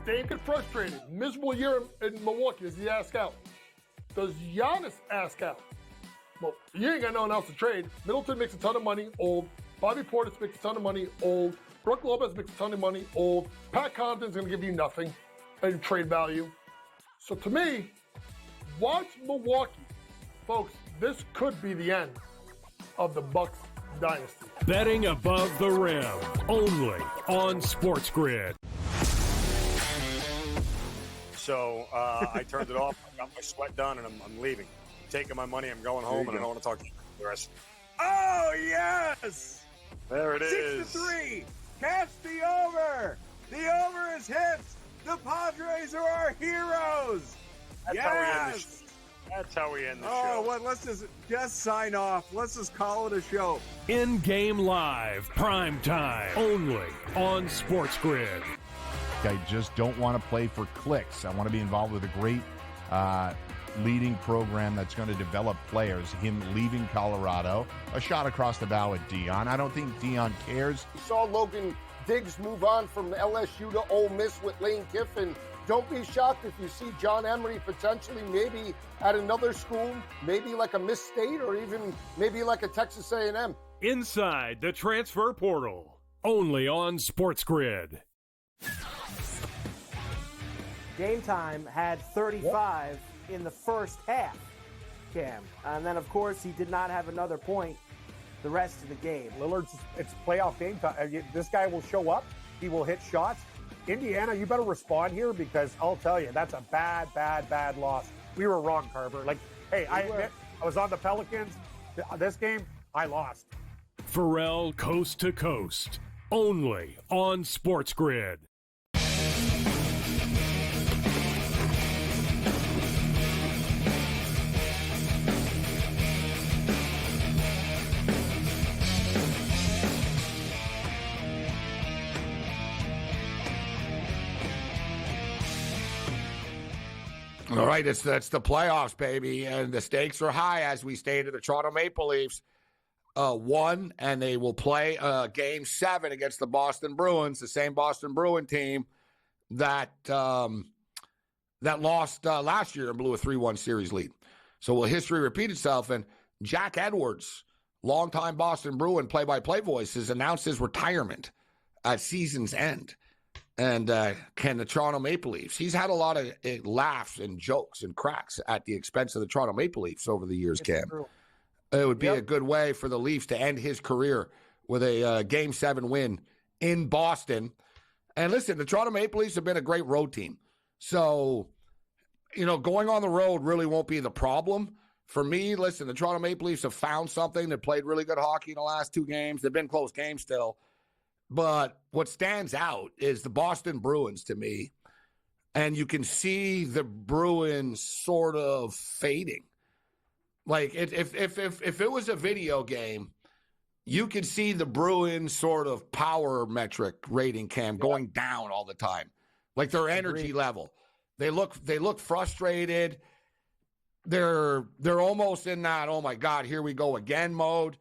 Dame get frustrated? Miserable year in Milwaukee. Does he ask out? Does Giannis ask out? Well, you ain't got no one else to trade. Middleton makes a ton of money, old. Bobby Portis makes a ton of money, old. Brook Lopez makes a ton of money, old. Pat Connaughton's going to give you nothing in trade value. So to me, watch Milwaukee. Folks, this could be the end of the Bucks dynasty. Betting above the rim, only on SportsGrid. So I turned it off, I got my sweat done, and I'm leaving. I'm taking my money, I'm going home, and I don't want to talk to you the rest. Oh, yes! There it is. 6-3. Catch the over. The over is hit. The Padres are our heroes. That's how we end the show. Oh, what? Let's just sign off. Let's just call it a show. In-game live, prime time, only on SportsGrid. I just don't want to play for clicks. I want to be involved with a great leading program that's going to develop players. Him leaving Colorado, a shot across the bow at Dion. I don't think Dion cares. We saw Logan Diggs move on from LSU to Ole Miss with Lane Kiffin. Don't be shocked if you see John Emery potentially maybe at another school, maybe like a Miss State or even maybe like a Texas A&M. Inside the transfer portal, only on SportsGrid. Game Time had 35 in the first half, Cam. And then, of course, he did not have another point the rest of the game. Lillard's, it's playoff game time. This guy will show up. He will hit shots. Indiana, you better respond here because I'll tell you, that's a bad loss. We were wrong, Carver. Like, hey, I admit, I was on the Pelicans. This game, I lost. Pharrell Coast to Coast, only on SportsGrid. All right, that's the playoffs, baby, and the stakes are high, as we stated. The Toronto Maple Leafs won, and they will play Game 7 against the Boston Bruins, the same Boston Bruin team that lost last year and blew a 3-1 series lead. So will history repeat itself? And Jack Edwards, longtime Boston Bruin play-by-play voice, has announced his retirement at season's end. And can the Toronto Maple Leafs? He's had a lot of laughs and jokes and cracks at the expense of the Toronto Maple Leafs over the years, Cam. It would be a good way for the Leafs to end his career with a Game 7 win in Boston. And listen, the Toronto Maple Leafs have been a great road team. So, going on the road really won't be the problem. For me, listen, the Toronto Maple Leafs have found something. They've played really good hockey in the last 2 games. They've been close games still. But what stands out is the Boston Bruins to me, and you can see the Bruins sort of fading. Like if it was a video game, you could see the Bruins sort of power metric rating, Cam, going down all the time, like their energy level. They look frustrated. They're almost in that, oh my God, here we go again mode.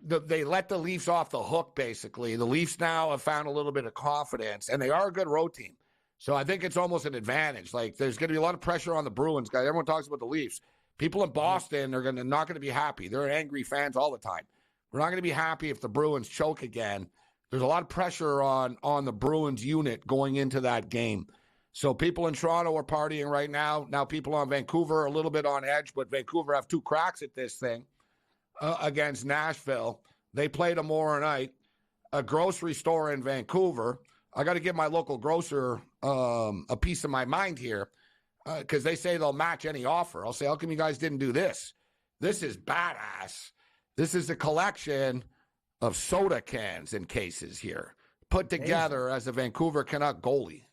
They let the Leafs off the hook, basically. The Leafs now have found a little bit of confidence, and they are a good road team. So I think it's almost an advantage. Like, there's going to be a lot of pressure on the Bruins, guys. Everyone talks about the Leafs. People in Boston are not going to be happy. They're angry fans all the time. We're not going to be happy if the Bruins choke again. There's a lot of pressure on the Bruins unit going into that game. So people in Toronto are partying right now. Now people on Vancouver are a little bit on edge, but Vancouver have 2 cracks at this thing. Against Nashville. They play tomorrow night. A grocery store in Vancouver. I got to give my local grocer a piece of my mind here because they say they'll match any offer. I'll say, how come you guys didn't do this? This is badass. This is a collection of soda cans and cases here put together as a Vancouver Canuck goalie.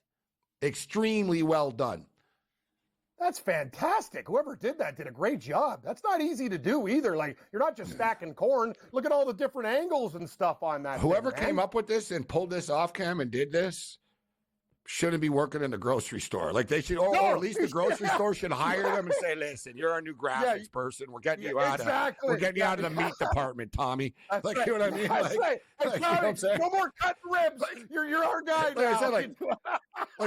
Extremely well done. That's fantastic. Whoever did that did a great job. That's not easy to do either. Like, you're not just stacking corn. Look at all the different angles and stuff on that. Whoever came up with this and pulled this off, Cam, and did this, shouldn't be working in the grocery store. Like they should, or at least the grocery store should hire them and say, "Listen, you're our new graphics person. We're getting you out exactly. We're getting you out of the meat department, Tommy." That's like right. you know what I mean? That's right. You know what I'm saying? No more cut ribs. You're our guy Like now. I said, like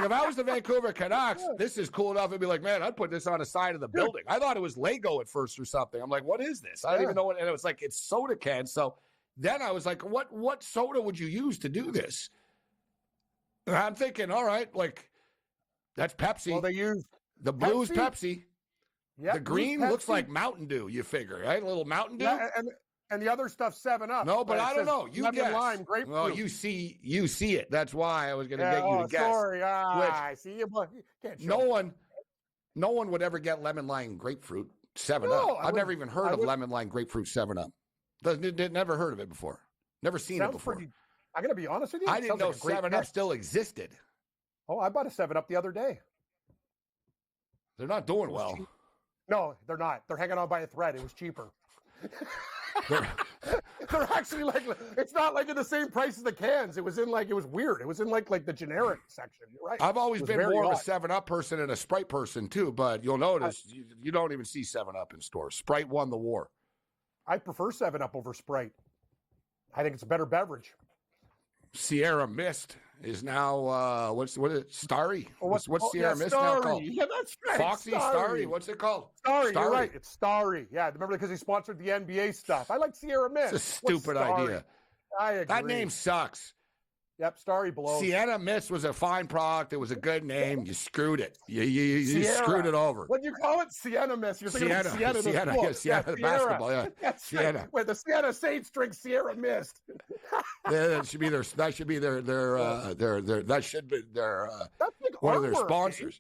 if I was the Vancouver Canucks, this is cool enough. I'd be like, man, I'd put this on the side of the building. I thought it was Lego at first or something. I'm like, what is this? I don't even know what. And it was like it's soda cans. So then I was like, what soda would you use to do this? And I'm thinking, all right, like. That's Pepsi. Well, they use the blue is Pepsi. Yep, the green looks like Mountain Dew. You figure, right? A little Mountain Dew. Yeah, and the other stuff's 7-Up. No, but I don't know. You lemon, guess. lime, grapefruit. Well, you see it. That's why I was going to get you to guess. Sorry, I see you. Can't show no one would ever get lemon, lime, grapefruit 7-Up. I've never even heard of lemon, lime, grapefruit 7-Up. Never heard of it before. Never seen it before. I'm going to be honest with you. I didn't know 7-Up still existed. Oh, I bought a 7-Up the other day. They're not doing well. No, they're not. They're hanging on by a thread. It was cheaper. They're actually like, it's not like in the same price as the cans. It was weird. It was in like the generic section. You're right. I've always been more of a 7-Up person and a Sprite person too, but you'll notice you don't even see 7-Up in stores. Sprite won the war. I prefer 7-Up over Sprite. I think it's a better beverage. Sierra Mist is now what is it? Starry? What's Sierra Mist Starry. now called? Yeah, that's right. Foxy Starry. What's it called? Starry. You're right. It's Starry. Yeah, remember because he sponsored the NBA stuff. I like Sierra Mist. It's a stupid idea. I agree. That name sucks. Yep, Starry blows. Sienna Mist was a fine product. It was a good name. You screwed it. You screwed it over. What do you call it? Sienna Mist. You're thinking Sienna. Sienna The basketball. Yeah, that's Sienna. Right. Where the Sienna Saints drink Sierra Mist. That should be their. That should be their. That should be their. That's like one of their artwork, sponsors.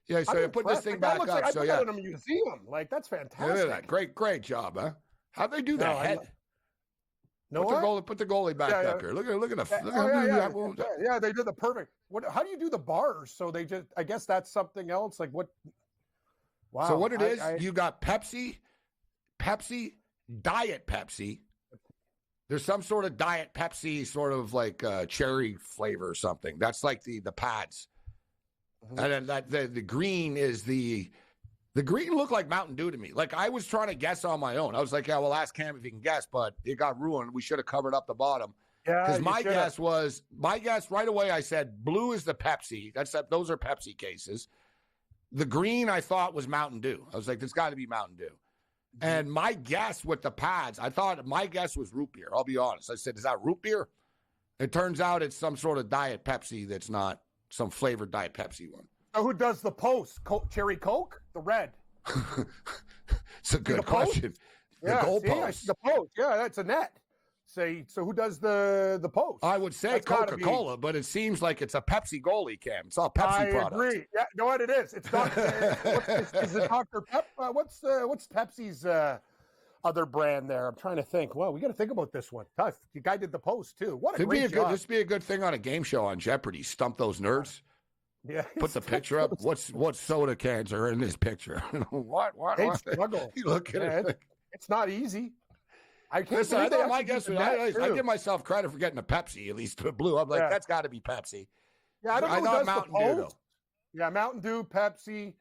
Yeah, so you put this thing back up. I So put yeah, that in a museum. Like that's fantastic. look at that. Great job, huh? How'd they do that head? No, put the goalie back up here. Look at the. Yeah, they did the perfect. How do you do the bars? So they just. I guess that's something else. Like what? Wow. So what it is? You got Pepsi, Diet Pepsi. There's some sort of Diet Pepsi, sort of like cherry flavor or something. That's like the pads. And then the green is the green looked like Mountain Dew to me. Like I was trying to guess on my own. I was like, yeah, well, ask Cam if he can guess, but it got ruined. We should have covered up the bottom. Yeah, because my guess right away, I said blue is the Pepsi. Those are Pepsi cases. The green I thought was Mountain Dew. I was like, there's got to be Mountain Dew. And my guess with the pads, my guess was root beer. I'll be honest. I said, is that root beer? It turns out it's some sort of Diet Pepsi that's not some flavored Diet Pepsi one. So who does the post? Cherry Coke? The red? It's a good question. The goal post. The post. Yeah, that's a net. So who does the post? I would say Coca-Cola, but it seems like it's a Pepsi goalie, Cam. It's all Pepsi products. I agree. Yeah, know what it is? It's not. Is it Dr. Pep? What's Pepsi's other brand there? I'm trying to think. Well, we got to think about this one. Tough. The guy did the post too. What a great job. This would be a good thing on a game show on Jeopardy. Stump those nerds. Yeah. Put the picture up. What soda cans are in this picture? What? They struggle. You look at it. It's not easy. I can't. Listen, I thought my guess was I give myself credit for getting a Pepsi, at least blue. I'm like, that's got to be Pepsi. Yeah, I don't know. I thought Mountain Dew though. Yeah, Mountain Dew, Pepsi.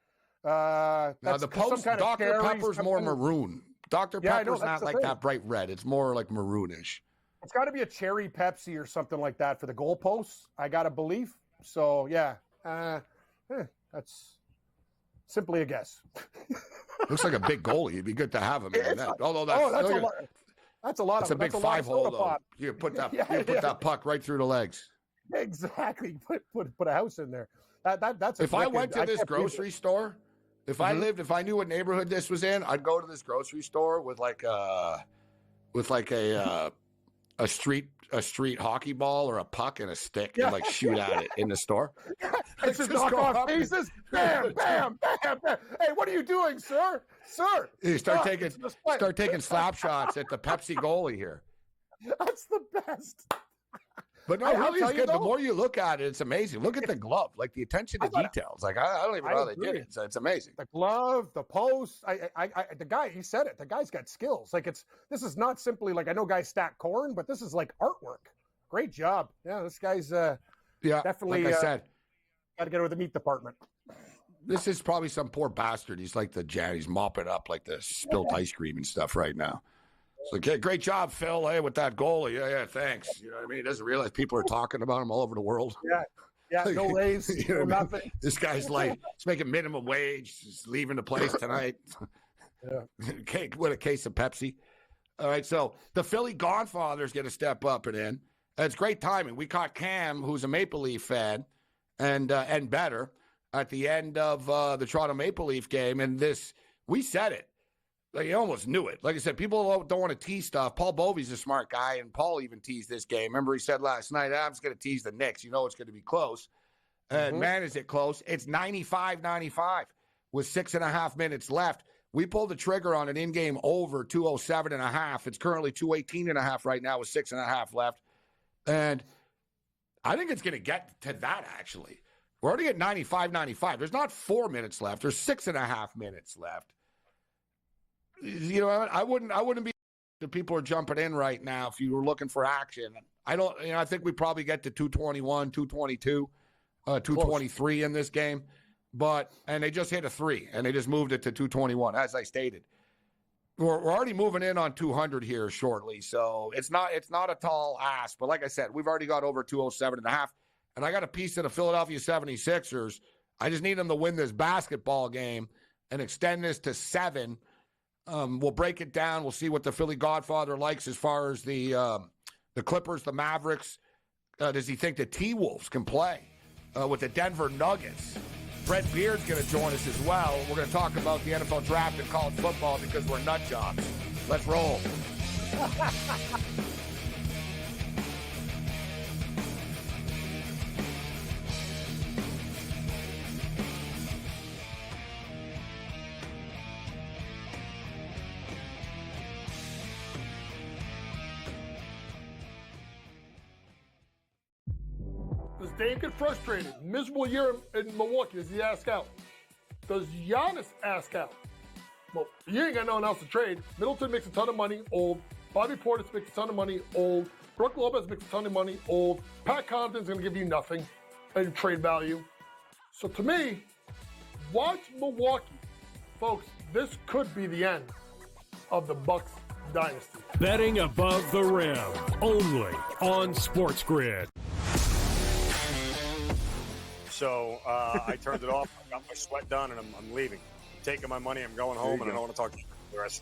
Now the post, Dr. Pepper's more maroon. Dr. Pepper's not like that bright red. It's more like maroonish. It's got to be a cherry Pepsi or something like that for the goalposts. I got to believe. So yeah, that's simply a guess. Looks like a big goalie. It'd be good to have him in that. Although that's a lot. That's a big 5-hole though. You put that that puck right through the legs. Exactly. Put a house in there. That's. If I went to this grocery store, if I knew what neighborhood this was in, I'd go to this grocery store with a street hockey ball or a puck and a stick and like shoot at it in the store. It's just knock off pieces. Bam, bam, bam, bam. Hey, what are you doing, sir? Sir. You start taking slap shots at the Pepsi goalie here. That's the best. But no, really, it's good. The more you look at it, it's amazing. Look at the glove, like the attention to details. Like I don't even know how they did it. It's amazing. The glove, the post. The guy, he said it. The guy's got skills. Like this is not simply like I know guys stack corn, but this is like artwork. Great job. Yeah, this guy's definitely. Like I said, Got to get over the meat department. This is probably some poor bastard. He's like the janitor. He's mopping up like the spilt ice cream and stuff right now. It's like, hey, great job, Phil. Hey, with that goalie. Yeah, thanks. You know what I mean? He doesn't realize people are talking about him all over the world. Yeah, no raise, You know no what I mean? nothing. This guy's like, he's making minimum wage. He's leaving the place tonight. With a case of Pepsi. All right, so the Philly Godfathers get to step up and in. And it's great timing. We caught Cam, who's a Maple Leaf fan, and better at the end of the Toronto Maple Leaf game. And we said it. Like, you almost knew it. Like I said, people don't want to tease stuff. Paul Bovey's a smart guy, and Paul even teased this game. Remember, he said last night, I'm just going to tease the Knicks. You know it's going to be close. And man, is it close. It's 95-95 with 6.5 minutes left. We pulled the trigger on an in-game over 207.5. It's currently 218.5 right now with 6.5 left. And I think it's going to get to that, actually. We're already at 95-95. There's not 4 minutes left. There's 6.5 minutes left. You know, I wouldn't be the people are jumping in right now if you were looking for action. I think we probably get to 221, 222, 223 in this game. And they just hit a 3 and they just moved it to 221, as I stated. We're already moving in on 200 here shortly. So it's not a tall ask, but like I said, we've already got over 207.5. And I got a piece of the Philadelphia 76ers. I just need them to win this basketball game and extend this to 7. We'll break it down. We'll see what the Philly Godfather likes as far as the Clippers, the Mavericks. Does he think the T-Wolves can play with the Denver Nuggets? Brett Beard's going to join us as well. We're going to talk about the NFL draft and college football because we're nut jobs. Let's roll. Does Dame get frustrated? Miserable year in Milwaukee. Does he ask out? Does Giannis ask out? Well, you ain't got no one else to trade. Middleton makes a ton of money, old. Bobby Portis makes a ton of money, old. Brook Lopez makes a ton of money, old. Pat Connaughton's going to give you nothing in trade value. So to me, watch Milwaukee. Folks, this could be the end of the Bucks dynasty. Betting above the rim, only on SportsGrid. So I turned it off. I got my sweat done, and I'm leaving. I'm taking my money. I'm going home, and I don't want to talk to you for the rest.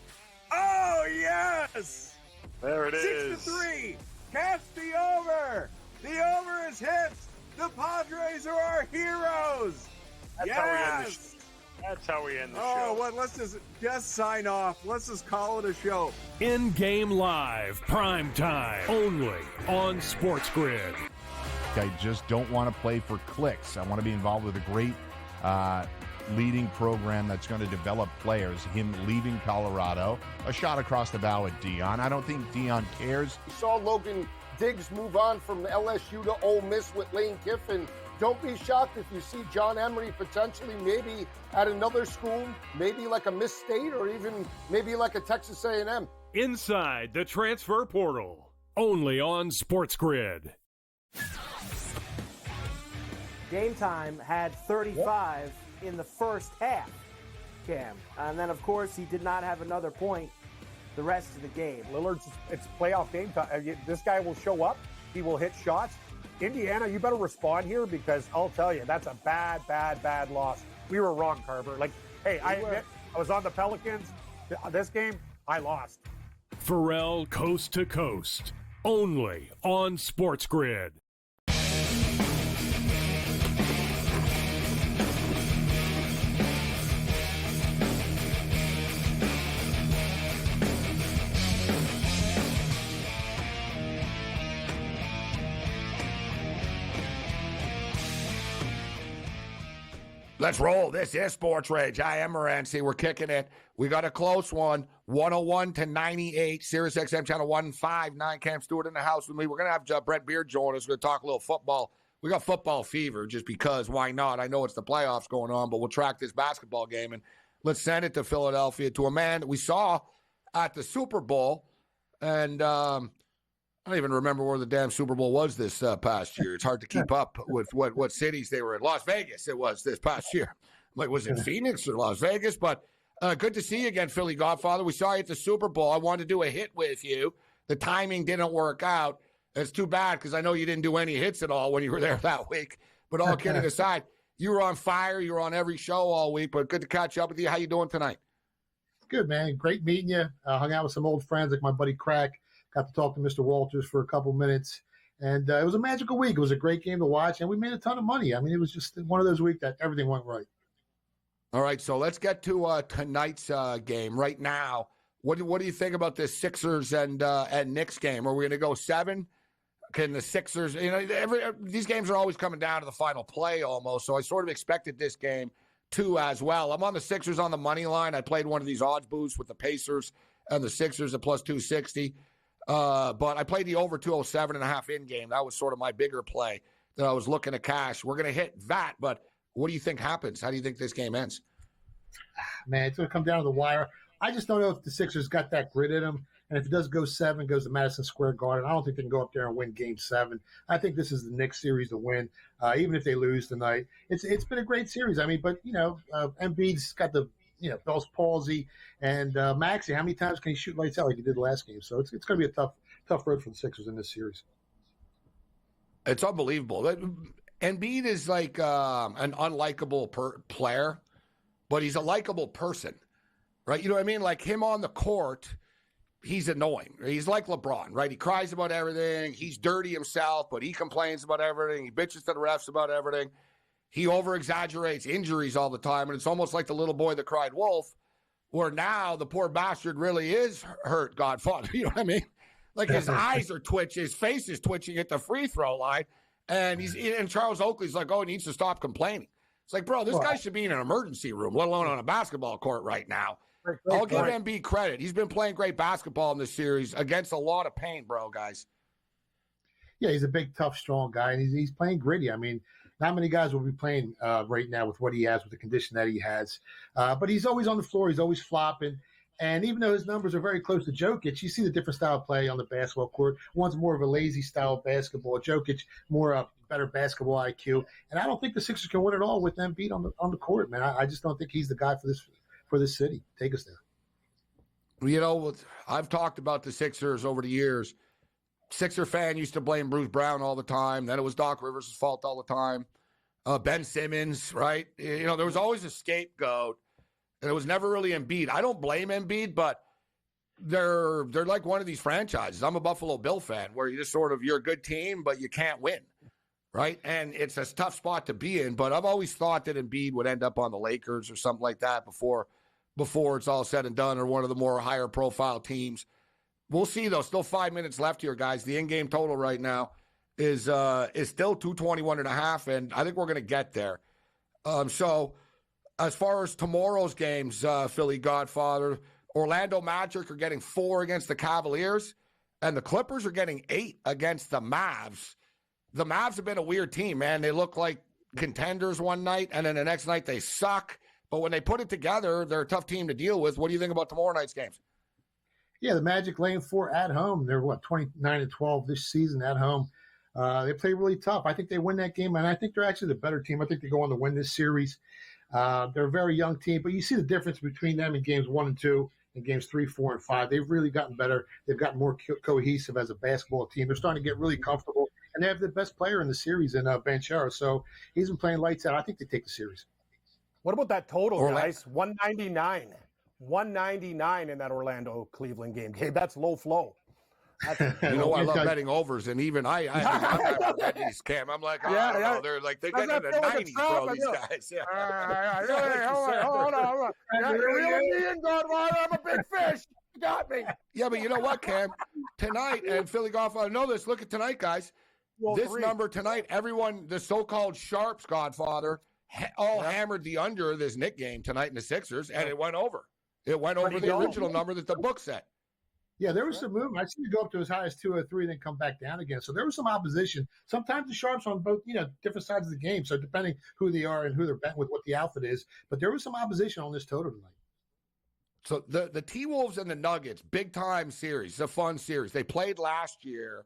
Oh, yes! There it is. 6-3. Catch the over. The over is hit. The Padres are our heroes. That's how we end the show. That's how we end the show. Oh, what? Let's just sign off. Let's just call it a show. In-game live, prime time, only on SportsGrid. I just don't want to play for clicks. I want to be involved with a great leading program that's going to develop players. Him leaving Colorado, a shot across the bow at Dion. I don't think Dion cares. We saw Logan Diggs move on from LSU to Ole Miss with Lane Kiffin. Don't be shocked if you see John Emery potentially maybe at another school, maybe like a Miss State or even maybe like a Texas A&M. Inside the transfer portal, only on SportsGrid. Game Time had 35 in the first half, Cam. And then, of course, he did not have another point the rest of the game. Lillard's, it's playoff game time. This guy will show up. He will hit shots. Indiana, you better respond here because I'll tell you, that's a bad loss. We were wrong, Carver. Like, hey, I admit, I was on the Pelicans. This game, I lost. Pharrell Coast to Coast, only on SportsGrid. Let's roll. This is SportsRage. I am Morency. We're kicking it. We got a close one, 101-98, Sirius XM Channel 159. Cam Stewart in the house with me. We're going to have Brett Beard join us. We're going to talk a little football. We got football fever just because. Why not? I know it's the playoffs going on, but we'll track this basketball game. And let's send it to Philadelphia, to a man that we saw at the Super Bowl. And I don't even remember where the damn Super Bowl was this past year. It's hard to keep up with what cities they were in. Las Vegas it was this past year. Like, was it Phoenix or Las Vegas? But good to see you again, Philly Godfather. We saw you at the Super Bowl. I wanted to do a hit with you. The timing didn't work out. It's too bad because I know you didn't do any hits at all when you were there that week. But all kidding aside, you were on fire. You were on every show all week. But good to catch up with you. How you doing tonight? Good, man. Great meeting you. Hung out with some old friends like my buddy Crack. Got to talk to Mr. Walters for a couple minutes. And it was a magical week. It was a great game to watch, and we made a ton of money. I mean, it was just one of those weeks that everything went right. All right, so let's get to tonight's game right now. What do you think about this Sixers and Knicks game? Are we going to go 7? Can the Sixers? These games are always coming down to the final play almost. So I sort of expected this game 2 as well. I'm on the Sixers on the money line. I played one of these odds boosts with the Pacers and the Sixers at plus 260. But I played the over 207.5 in game. That was sort of my bigger play that I was looking to cash. We're going to hit that, but what do you think happens? How do you think this game ends? Man, it's going to come down to the wire. I just don't know if the Sixers got that grit in them. And if it does go 7, goes to Madison Square Garden, I don't think they can go up there and win Game 7. I think this is the Knicks series to win, even if they lose tonight. It's been a great series. I mean, but, Embiid's got the, Bell's palsy. And Maxey, how many times can he shoot lights out like he did the last game? So it's going to be a tough road for the Sixers in this series. It's unbelievable. Embiid is like an unlikable player, but he's a likable person, right? You know what I mean? Like him on the court, he's annoying. He's like LeBron, right? He cries about everything. He's dirty himself, but he complains about everything. He bitches to the refs about everything. He over-exaggerates injuries all the time, and it's almost like the little boy that cried wolf, where now the poor bastard really is hurt, Godfather. You know what I mean? Like his eyes are twitching, his face is twitching at the free throw line. And Charles Oakley's like, he needs to stop complaining. It's like, bro, this guy should be in an emergency room, let alone on a basketball court right now. I'll give Embiid credit. He's been playing great basketball in this series against a lot of pain, bro, guys. Yeah, he's a big, tough, strong guy, and he's playing gritty. I mean, not many guys will be playing right now with what he has, with the condition that he has. But he's always on the floor. He's always flopping. And even though his numbers are very close to Jokic, you see the different style of play on the basketball court. One's more of a lazy style of basketball. Jokic, more a better basketball IQ. And I don't think the Sixers can win it all with Embiid on the court, man. I just don't think he's the guy for this city. Take us there. I've talked about the Sixers over the years. Sixer fan used to blame Bruce Brown all the time. Then it was Doc Rivers' fault all the time. Ben Simmons, right? There was always a scapegoat. And it was never really Embiid. I don't blame Embiid, but they're like one of these franchises. I'm a Buffalo Bill fan where you just you're a good team, but you can't win, right? And it's a tough spot to be in. But I've always thought that Embiid would end up on the Lakers or something like that before it's all said and done, or one of the more higher profile teams. We'll see, though. Still 5 minutes left here, guys. The in-game total right now is still 221.5, and I think we're going to get there. So as far as tomorrow's games, Philly Godfather, Orlando Magic are getting 4 against the Cavaliers, and the Clippers are getting 8 against the Mavs. The Mavs have been a weird team, man. They look like contenders one night, and then the next night they suck. But when they put it together, they're a tough team to deal with. What do you think about tomorrow night's games? Yeah, the Magic laying 4 at home. They're 29-12 this season at home. They play really tough. I think they win that game, and I think they're actually the better team. I think they go on to win this series. They're a very young team, but you see the difference between them in games 1 and 2 and games 3, 4, and 5. They've really gotten better. They've gotten more cohesive as a basketball team. They're starting to get really comfortable, and they have the best player in the series in Banchero. So he's been playing lights out. I think they take the series. What about that total, guys? 199. 199 in that Orlando-Cleveland game. Hey, that's low flow. I love betting overs, and even I'm not betting these, Cam. I'm like, no, they're like they get in the 90s, bro. These guys, hold on. You're reeling me in, Godfather. I'm a big fish. You got me. Yeah, but you know what, Cam? Tonight, and Philly Godfather know this. Look at tonight, guys. This number tonight, everyone, the so-called sharps, Godfather, hammered the under this Knick game tonight in the Sixers, and it went over. It went over the original number that the book set. Yeah, there was some movement. I see it go up to as high as 203 and then come back down again. So there was some opposition. Sometimes the sharps on both, different sides of the game. So depending who they are and who they're betting with, what the outfit is. But there was some opposition on this total tonight. So the T-Wolves and the Nuggets, big-time series, a fun series. They played last year.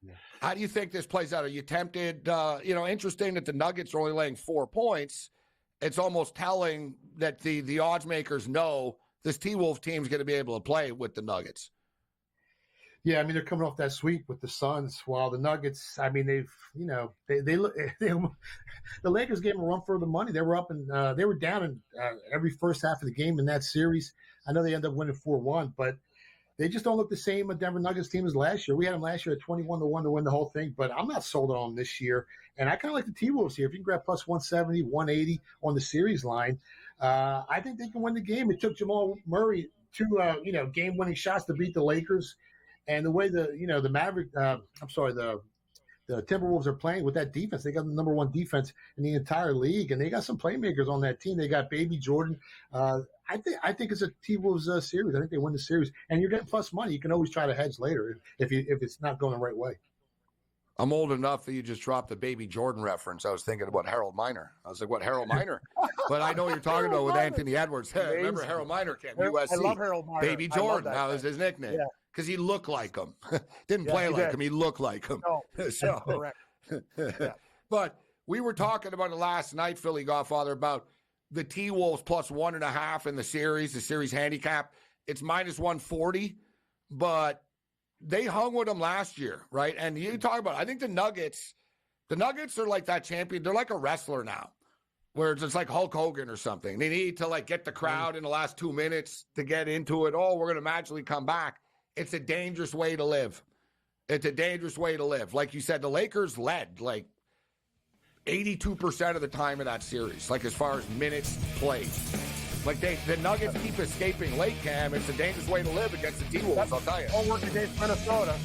Yeah. How do you think this plays out? Are you tempted? Interesting that the Nuggets are only laying 4 points. It's almost telling that the odds makers know this T-Wolf team is going to be able to play with the Nuggets. Yeah, I mean, they're coming off that sweep with the Suns, while the Nuggets, I mean, the Lakers gave them a run for the money. They were up and they were down in every first half of the game in that series. I know they ended up winning 4-1, but they just don't look the same a Denver Nuggets team as last year. We had them last year at 21-1 to win the whole thing, but I'm not sold on them this year. And I kind of like the T-Wolves here. If you can grab plus 170, 180 on the series line, I think they can win the game. It took Jamal Murray 2 game-winning shots to beat the Lakers. And the way the Timberwolves are playing with that defense, they got the number 1 defense in the entire league, and they got some playmakers on that team. They got Baby Jordan. I think it's a T-Wolves series. I think they win the series, and you're getting plus money. You can always try to hedge later if it's not going the right way. I'm old enough that you just dropped the Baby Jordan reference. I was thinking about Harold Miner. I was like, what, Harold Miner? But I know what you're talking about with Anthony Edwards. Hey, remember Harold Miner came USC. I love Harold Miner. Baby Jordan, that was his nickname. Because he looked like him. Didn't play like him. He looked like him. No, so, correct. Yeah. But we were talking about it last night, Philly Godfather, about the T-Wolves plus 1.5 in the series handicap. It's minus 140, but they hung with them last year, right? And you talk about, I think the Nuggets are like that champion. They're like a wrestler now, where it's like Hulk Hogan or something. They need to get the crowd in the last 2 minutes to get into it. Oh, we're going to magically come back. It's a dangerous way to live. It's a dangerous way to live. Like you said, the Lakers led 82% of the time in that series, as far as minutes played. The Nuggets keep escaping late, Cam. It's a dangerous way to live against the T-Wolves, I'll tell you. All work against Minnesota.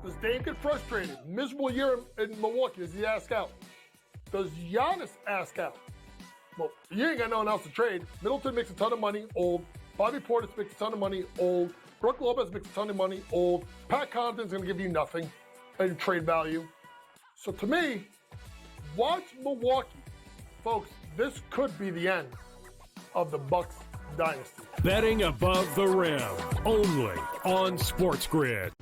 Does Dame get frustrated? Miserable year in Milwaukee. Does he ask out? Does Giannis ask out? Well, you ain't got no one else to trade. Middleton makes a ton of money, old. Bobby Portis makes a ton of money, old. Brook Lopez makes a ton of money, old. Pat Connaughton's going to give you nothing in trade value. So to me, watch Milwaukee. Folks, this could be the end of the Bucks dynasty. Betting above the rim, only on SportsGrid.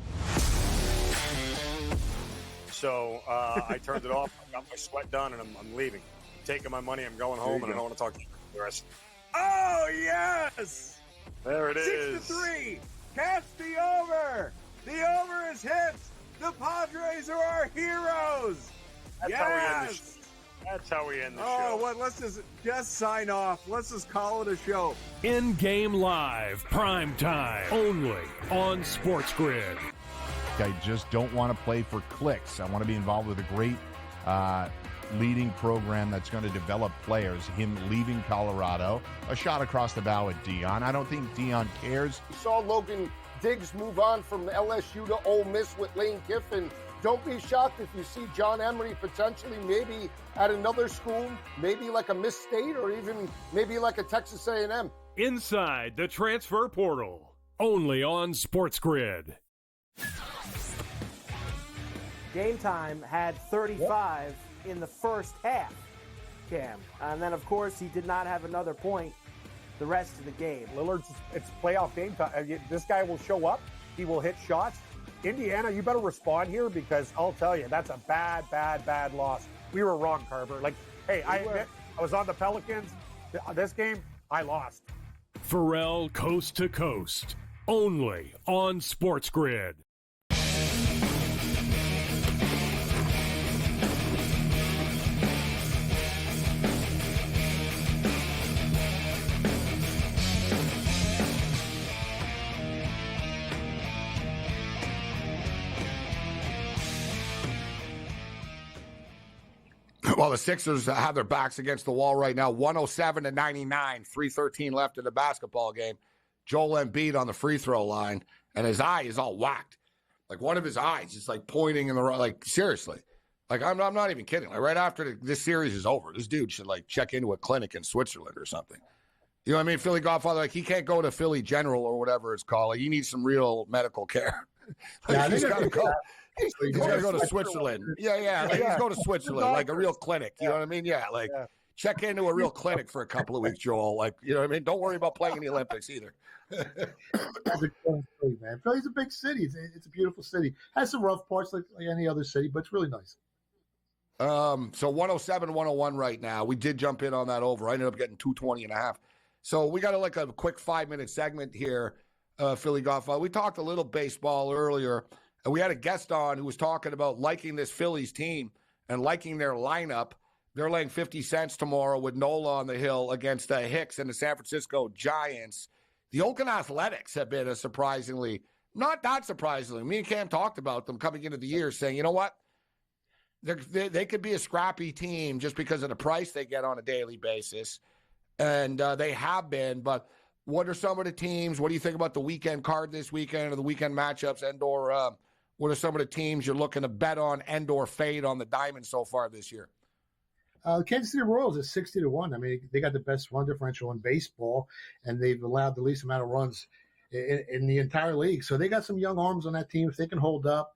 So I turned it off. I got my sweat done, and I'm leaving. I'm taking my money. I'm going home, and I don't want to talk to you the rest. Oh, yes! There it is. 6-3. Catch the over. The over is hit. The Padres are our heroes. That's how we end the show. That's how we end the show. Oh, what? Let's just sign off. Let's just call it a show. In-game live, prime time, only on SportsGrid. I just don't want to play for clicks. I want to be involved with a great leading program that's going to develop players. Him leaving Colorado, a shot across the bow at Dion. I don't think Dion cares. We saw Logan Diggs move on from LSU to Ole Miss with Lane Kiffin. Don't be shocked if you see John Emery potentially maybe at another school, maybe like a Miss State or even maybe like a Texas A&M. Inside the transfer portal, only on SportsGrid. Game Time had 35 in the first half, Cam. And then, of course, he did not have another point the rest of the game. Lillard's, it's playoff game time. This guy will show up. He will hit shots. Indiana, you better respond here because I'll tell you, that's a bad loss. We were wrong, Carver. I was on the Pelicans. This game, I lost. Pharrell Coast to Coast, only on SportsGrid. Well, the Sixers have their backs against the wall right now, 107-99, 3:13 left in the basketball game. Joel Embiid on the free throw line, and his eye is all whacked. One of his eyes is pointing in the right, seriously. Like, I'm not even kidding. Like, right after this series is over, this dude should, like, check into a clinic in Switzerland or something. You know what I mean? Philly Godfather, like, he can't go to Philly General or whatever it's called. Like, he needs some real medical care. Like, he's got to go. He's got to go to Switzerland. Yeah. Like, he's going to Switzerland, like a real clinic. You know what I mean? Yeah, like, check into a real clinic for a couple of weeks, Joel. Like, you know what I mean? Don't worry about playing in the Olympics either. Man, Philly's a big city. It's a beautiful city. Has some rough parts like any other city, but it's really nice. So 107, 101 right now. We did jump in on that over. I ended up getting 220.5. So we got a quick 5-minute segment here, Philly Godfather. We talked a little baseball earlier, and we had a guest on who was talking about liking this Phillies team and liking their lineup. They're laying 50 cents tomorrow with Nola on the hill against Hicks and the San Francisco Giants. The Oakland Athletics have been not that surprisingly. Me and Cam talked about them coming into the year saying, you know what? They could be a scrappy team just because of the price they get on a daily basis. And they have been. But what are some of the teams? What do you think about the weekend card this weekend or the weekend matchups and/or what are some of the teams you're looking to bet on and/or fade on the diamond so far this year? The Kansas City Royals is 60-1. I mean, they got the best run differential in baseball, and they've allowed the least amount of runs in the entire league. So they got some young arms on that team. If they can hold up,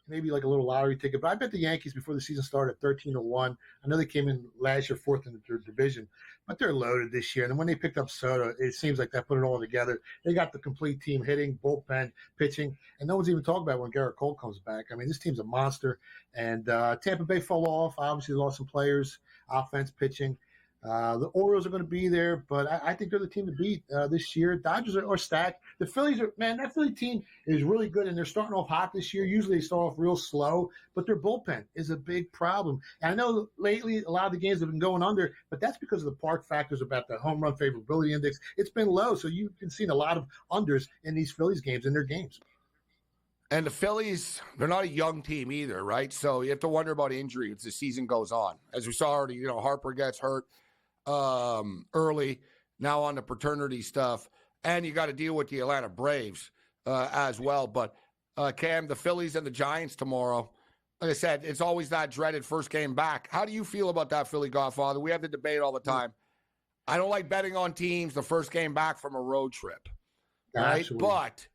maybe like a little lottery ticket. But I bet the Yankees before the season started 13-1. I know they came in last year 4th in their division, but they're loaded this year. And then when they picked up Soto, it seems like they put it all together. They got the complete team hitting, bullpen, pitching, and no one's even talking about when Garrett Cole comes back. I mean, this team's a monster. And Tampa Bay fell off. Obviously lost some players, offense, pitching. The Orioles are going to be there, but I think they're the team to beat this year. Dodgers are stacked. The Phillies that Philly team is really good, and they're starting off hot this year. Usually they start off real slow, but their bullpen is a big problem. And I know lately a lot of the games have been going under, but that's because of the park factors about the home run favorability index. It's been low, so you've been seeing a lot of unders in these Phillies games, in their games. And the Phillies, they're not a young team either, right? So you have to wonder about injury as the season goes on. As we saw already, Harper gets hurt early, now on the paternity stuff, and you got to deal with the Atlanta Braves as well. But Cam, the Phillies and the Giants tomorrow, like I said, it's always that dreaded first game back. How do you feel about that, Philly Godfather? We have the debate all the time. I don't like betting on teams the first game back from a road trip, right? Absolutely. But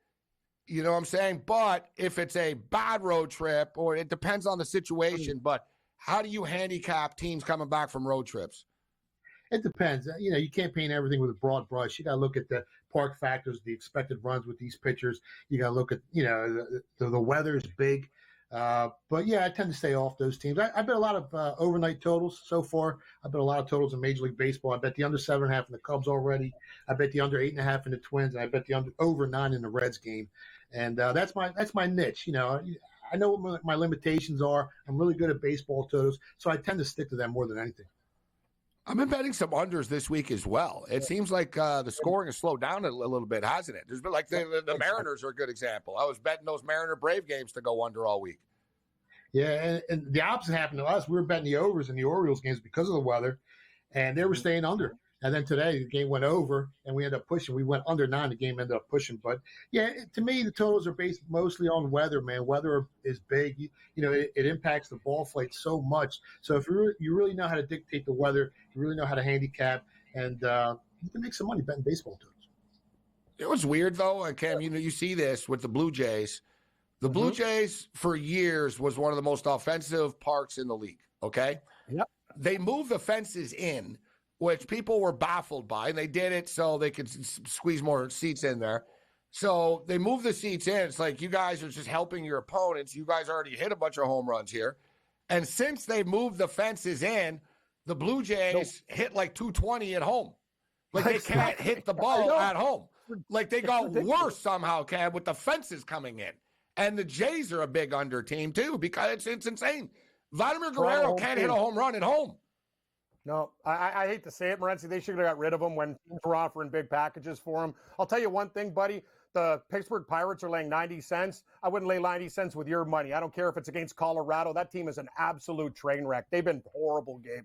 you know what I'm saying? But if it's a bad road trip, or it depends on the situation, but how do you handicap teams coming back from road trips? It depends. You can't paint everything with a broad brush. You got to look at the park factors, the expected runs with these pitchers. You got to look at, the weather is big. But, yeah, I tend to stay off those teams. I bet a lot of overnight totals so far. I bet a lot of totals in Major League Baseball. I bet the under 7.5 in the Cubs already. I bet the under 8.5 in the Twins. And I bet the over 9 in the Reds game. And that's my niche. I know what my limitations are. I'm really good at baseball totals, so I tend to stick to them more than anything. I've been betting some unders this week as well. It seems like the scoring has slowed down a little bit, hasn't it? There's been the Mariners are a good example. I was betting those Mariner-Brave games to go under all week. Yeah, and the opposite happened to us. We were betting the overs in the Orioles games because of the weather, and they were staying under. And then today the game went over, and we ended up pushing. We went under 9. The game ended up pushing. But, yeah, to me, the totals are based mostly on weather, man. Weather is big. It impacts the ball flight so much. So if you really know how to dictate the weather, you really know how to handicap, and you can make some money betting baseball totals. It was weird, though, and Cam, you see this with the Blue Jays. The Blue Jays, for years, was one of the most offensive parks in the league, okay? Yep. They moved the fences in, which people were baffled by, and they did it so they could squeeze more seats in there. So they moved the seats in. It's like you guys are just helping your opponents. You guys already hit a bunch of home runs here. And since they moved the fences in, the Blue Jays hit like 220 at home. Like they can't hit the ball at home. Like they got worse somehow, Cam, with the fences coming in. And the Jays are a big under team, too, because it's insane. Vladimir Guerrero can't hit a home run at home. No, I hate to say it, Morency. They should have got rid of him when teams were offering big packages for him. I'll tell you one thing, buddy. The Pittsburgh Pirates are laying 90 cents. I wouldn't lay 90 cents with your money. I don't care if it's against Colorado. That team is an absolute train wreck. They've been horrible, Gabe.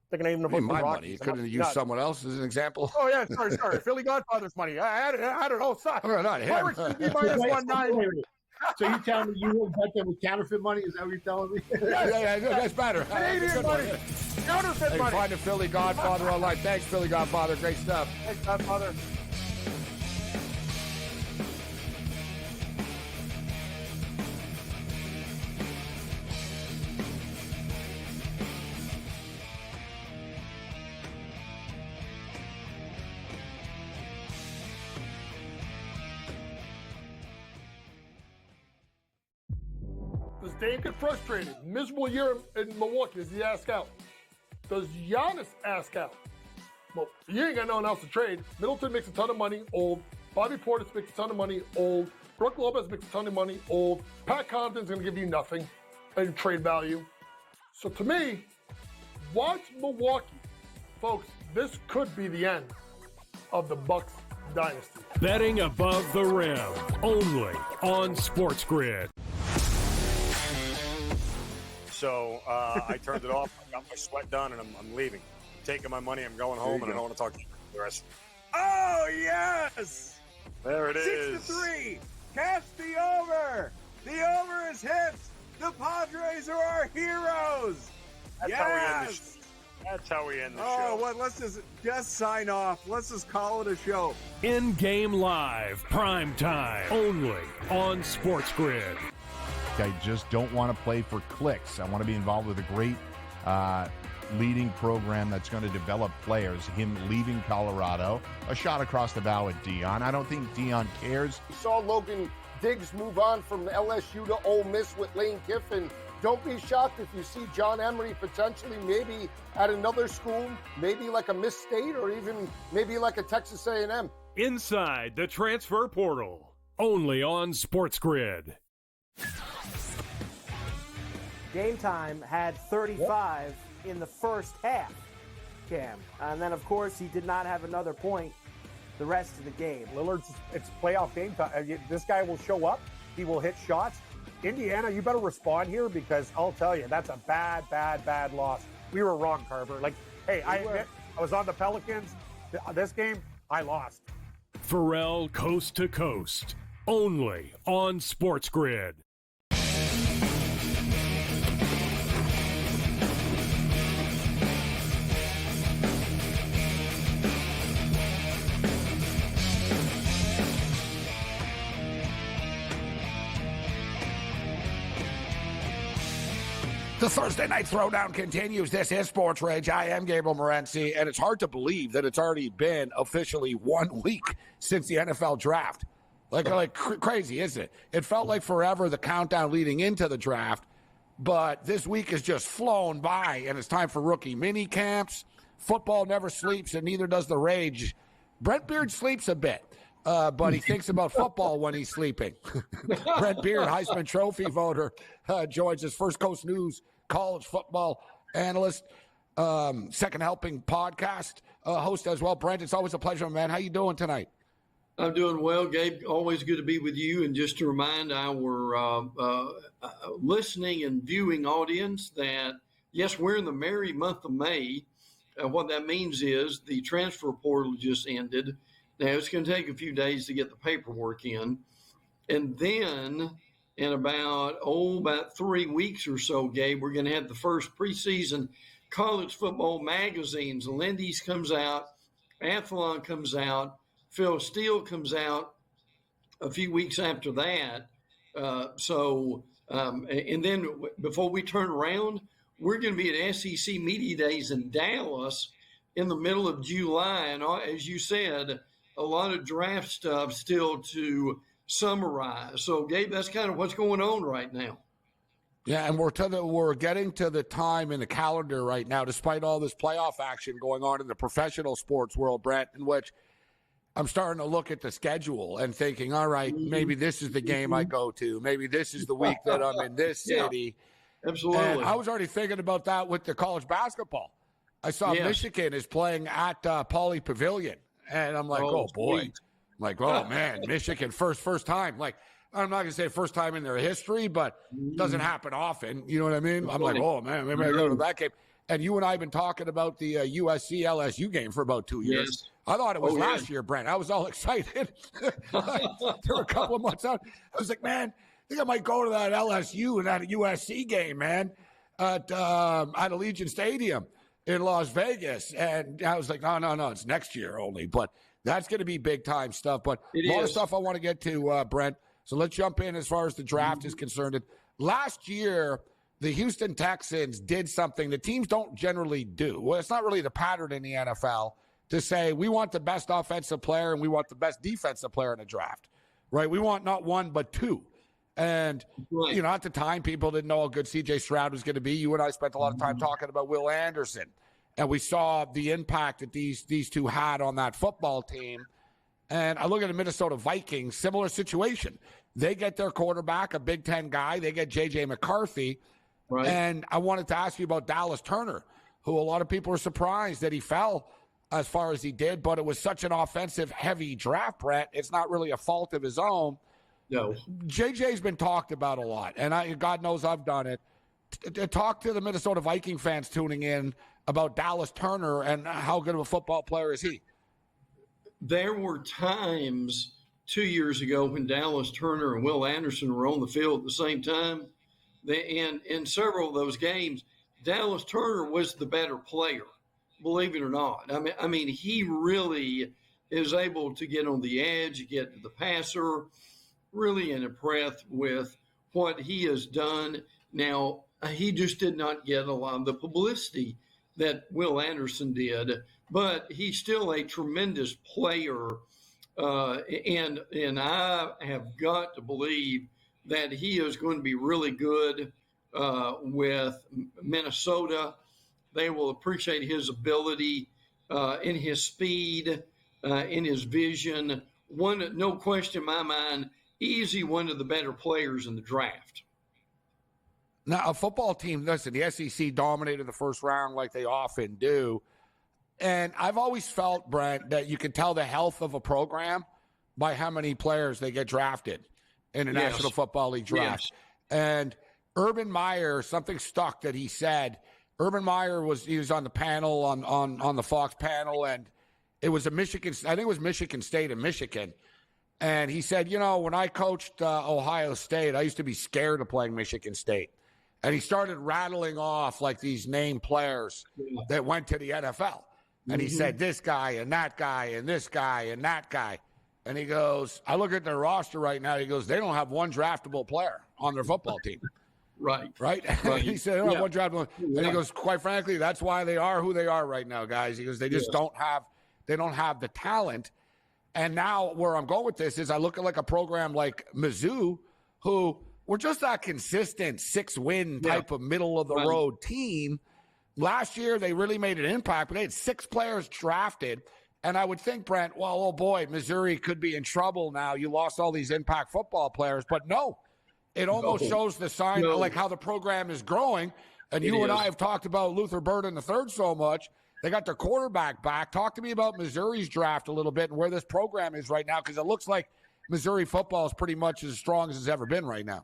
They're going to even about my money. You couldn't have used someone else as an example. Oh, yeah, sorry. Philly Godfather's money. I don't know. Not him. Pirates should be minus 190. So you telling me you won't bet them with counterfeit money? Is that what you're telling me? Yeah, that's better. Canadian money. Counterfeit money. Find the Philly Godfather online. Thanks, Philly Godfather. Great stuff. Thanks, Godfather. Does Dame get frustrated? Miserable year in Milwaukee. Does he ask out? Does Giannis ask out? Well, you ain't got no one else to trade. Middleton makes a ton of money, old. Bobby Portis makes a ton of money, old. Brook Lopez makes a ton of money, old. Pat Connaughton's going to give you nothing in trade value. So to me, watch Milwaukee. Folks, this could be the end of the Bucks dynasty. Betting above the rim, only on SportsGrid. So I turned it off. I got my sweat done, and I'm leaving. Taking my money. I'm going home, and I don't want to talk to you for the rest. Oh, yes! There it is. 6-3. Cast the over. The over is hit. The Padres are our heroes. That's how we end the show. That's how we end the show. Oh, what? Let's just sign off. Let's just call it a show. In-game live, prime time, only on SportsGrid. I just don't want to play for clicks. I want to be involved with a great leading program that's going to develop players. Him leaving Colorado, a shot across the bow at Dion. I don't think Dion cares. We saw Logan Diggs move on from LSU to Ole Miss with Lane Kiffin. Don't be shocked if you see John Emery potentially maybe at another school, maybe like a Miss State or even maybe like a Texas A&M. Inside the transfer portal, only on SportsGrid. Game Time had 35 in the first half, Cam. And then, of course, he did not have another point the rest of the game. Lillard's, it's playoff game time. This guy will show up. He will hit shots. Indiana, you better respond here because I'll tell you, that's a bad, bad, bad loss. We were wrong, Carver. Like, hey, I admit, I was on the Pelicans. This game, I lost. Pharrell Coast to Coast, only on SportsGrid. The Thursday Night Throwdown continues. This is SportsRage. I am Gabriel Morency, and it's hard to believe that it's already been officially 1 week since the NFL draft. Like crazy, isn't it? It felt like forever, the countdown leading into the draft, but this week has just flown by, and it's time for rookie mini camps. Football never sleeps, and neither does the rage. Brent Beard sleeps a bit. But he thinks about football when he's sleeping. Brent Beard, Heisman Trophy voter, joins us. First Coast News college football analyst, Second Helping podcast host as well. Brent, it's always a pleasure, man. How you doing tonight? I'm doing well, Gabe. Always good to be with you. And just to remind our listening and viewing audience that, yes, we're in the merry month of May. What that means is the transfer portal just ended. Now, it's going to take a few days to get the paperwork in. And then in about 3 weeks or so, Gabe, we're going to have the first preseason college football magazines. Lindy's comes out, Athlon comes out, Phil Steele comes out a few weeks after that. And then before we turn around, we're going to be at SEC Media Days in Dallas in the middle of July. And as you said, a lot of draft stuff still to summarize. So, Gabe, that's kind of what's going on right now. Yeah, and we're getting to the time in the calendar right now, despite all this playoff action going on in the professional sports world, Brent, in which I'm starting to look at the schedule and thinking, all right, maybe this is the game I go to. Maybe this is the week that I'm in this city. Yeah, absolutely. And I was already thinking about that with the college basketball. I saw Michigan is playing at Pauley Pavilion. And I'm like, oh boy. I'm like, oh, man, Michigan, first time. Like, I'm not going to say first time in their history, but it doesn't happen often. You know what I mean? I'm like, oh, man, maybe I go to that game. And you and I have been talking about the USC-LSU game for about 2 years. Yes. I thought it was last year, Brent. I was all excited. There were a couple of months out. I was like, man, think I might go to that LSU and that USC game, man, at Allegiant Stadium in Las Vegas. And I was like, no, it's next year only. But that's going to be big-time stuff. But a lot of stuff I want to get to, Brent. So let's jump in as far as the draft is concerned. Last year, the Houston Texans did something that teams don't generally do. Well, it's not really the pattern in the NFL to say we want the best offensive player and we want the best defensive player in the draft, right? We want not one but two. And, at the time, people didn't know how good C.J. Stroud was going to be. You and I spent a lot of time talking about Will Anderson. And we saw the impact that these two had on that football team. And I look at the Minnesota Vikings, similar situation. They get their quarterback, a Big Ten guy. They get J.J. McCarthy. Right. And I wanted to ask you about Dallas Turner, who a lot of people are surprised that he fell as far as he did. But it was such an offensive-heavy draft, Brett. It's not really a fault of his own. No. JJ's been talked about a lot, and God knows I've done it. Talk to the Minnesota Viking fans tuning in about Dallas Turner and how good of a football player is he. There were times 2 years ago when Dallas Turner and Will Anderson were on the field at the same time. And in several of those games, Dallas Turner was the better player, believe it or not. I mean, he really is able to get on the edge, get to the passer. Really impressed with what he has done. Now, he just did not get a lot of the publicity that Will Anderson did, but he's still a tremendous player. And I have got to believe that he is going to be really good with Minnesota. They will appreciate his ability in his speed, in his vision. No question in my mind, easy one of the better players in the draft. Now, a football team, listen, the SEC dominated the first round like they often do. And I've always felt, Brent, that you can tell the health of a program by how many players they get drafted in the National Football League draft. Yes. And Urban Meyer, something stuck that he said. Urban Meyer was on the panel, on the Fox panel, and it was I think it was Michigan State and Michigan. And he said, when I coached Ohio State, I used to be scared of playing Michigan State. And he started rattling off like these named players that went to the NFL. And he said, this guy and that guy and this guy and that guy. And he goes, I look at their roster right now. He goes, they don't have one draftable player on their football team. Right. He said, they don't have one draftable. And he goes, quite frankly, that's why they are who they are right now, guys. He goes, they just don't have the talent. And now where I'm going with this is I look at like a program like Mizzou, who were just that consistent 6-win type of middle-of-the-road team. Last year, they really made an impact, but they had 6 players drafted. And I would think, Brent, well, oh boy, Missouri could be in trouble now. You lost all these impact football players. But no, it almost shows the sign of like how the program is growing. And you and I have talked about Luther Burden III so much. They got their quarterback back. Talk to me about Missouri's draft a little bit and where this program is right now, because it looks like Missouri football is pretty much as strong as it's ever been right now.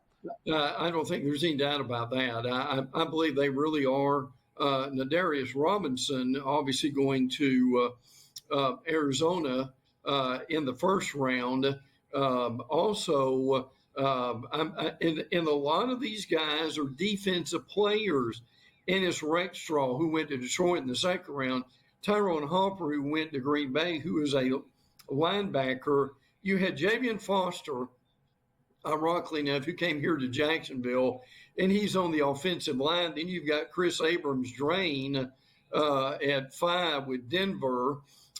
I don't think there's any doubt about that. I believe they really are. Nadarius Robinson, obviously going to Arizona in the first round. Also, and a lot of these guys are defensive players. Ennis Rexstraw, who went to Detroit in the second round, Tyrone Hopper, who went to Green Bay, who is a linebacker. You had Javian Foster, ironically enough, who came here to Jacksonville, and he's on the offensive line. Then you've got Chris Abrams-Drain at 5 with Denver,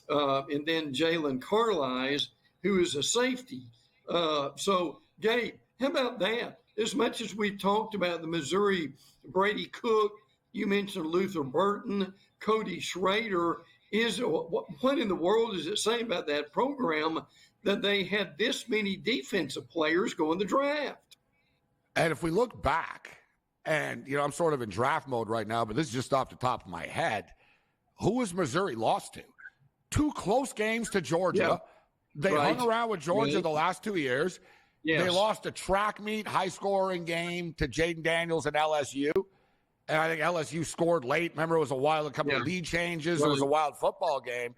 and then Jalen Carlisle, who is a safety. So, Gabe, how about that? As much as we talked about the Missouri Brady Cook, you mentioned Luther Burton, Cody Schrader. What in the world does it say about that program that they had this many defensive players go in the draft? And if we look back, and, I'm sort of in draft mode right now, but this is just off the top of my head. Who has Missouri lost to? 2 close games to Georgia. They hung around with Georgia the last 2 years. Yes. They lost a track meet, high-scoring game to Jaden Daniels and LSU. And I think LSU scored late. Remember, it was a couple of lead changes. It was a wild football game.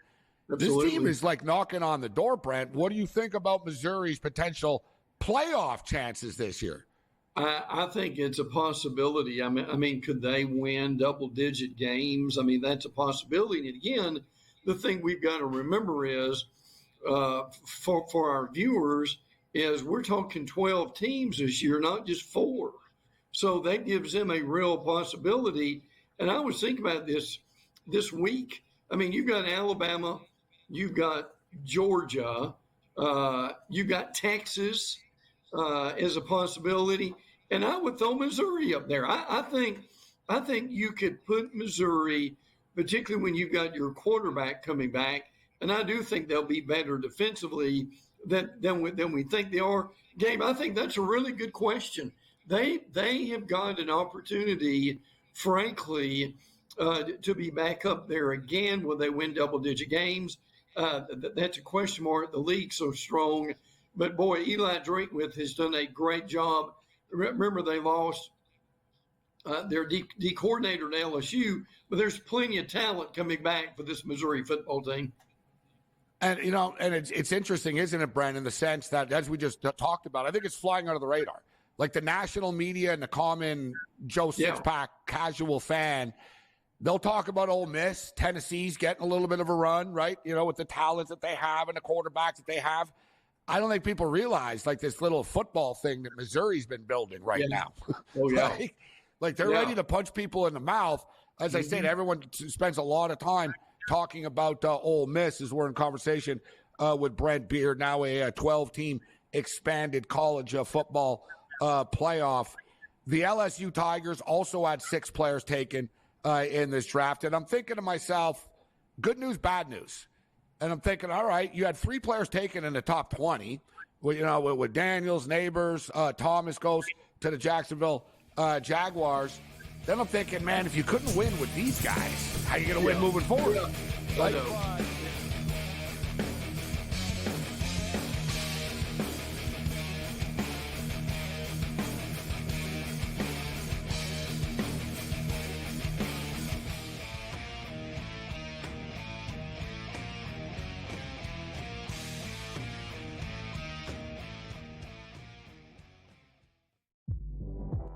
Absolutely. This team is like knocking on the door, Brent. What do you think about Missouri's potential playoff chances this year? I think it's a possibility. I mean, could they win double-digit games? I mean, that's a possibility. And again, the thing we've got to remember is, for our viewers, is we're talking 12 teams this year, not just 4. So that gives them a real possibility. And I was thinking about this week. I mean, you've got Alabama, you've got Georgia, you've got Texas as a possibility, and I would throw Missouri up there. I think you could put Missouri, particularly when you've got your quarterback coming back, and I do think they'll be better defensively than we think they are. Gabe, I think that's a really good question. They have got an opportunity, frankly, to be back up there again. Will they win double-digit games? That's a question mark. The league's so strong. But, boy, Eli Drinkwith has done a great job. Remember, they lost their D coordinator to LSU, but there's plenty of talent coming back for this Missouri football team. And, and it's interesting, isn't it, Brent, in the sense that, as we just talked about, I think it's flying under the radar. Like the national media and the common Joe Six-Pack casual fan, they'll talk about Ole Miss. Tennessee's getting a little bit of a run, right? With the talent that they have and the quarterbacks that they have. I don't think people realize, like, this little football thing that Missouri's been building right now. Oh, yeah. like they're ready to punch people in the mouth. As I said, everyone spends a lot of time talking about Ole Miss as we're in conversation with Brent Beard, now a 12-team expanded college football playoff. The LSU Tigers also had 6 players taken in this draft. And I'm thinking to myself, good news, bad news. And I'm thinking, all right, you had 3 players taken in the top 20, with Daniels, Neighbors, Thomas goes to the Jacksonville Jaguars. Then I'm thinking, man, if you couldn't win with these guys, how are you going to win moving forward? Yeah.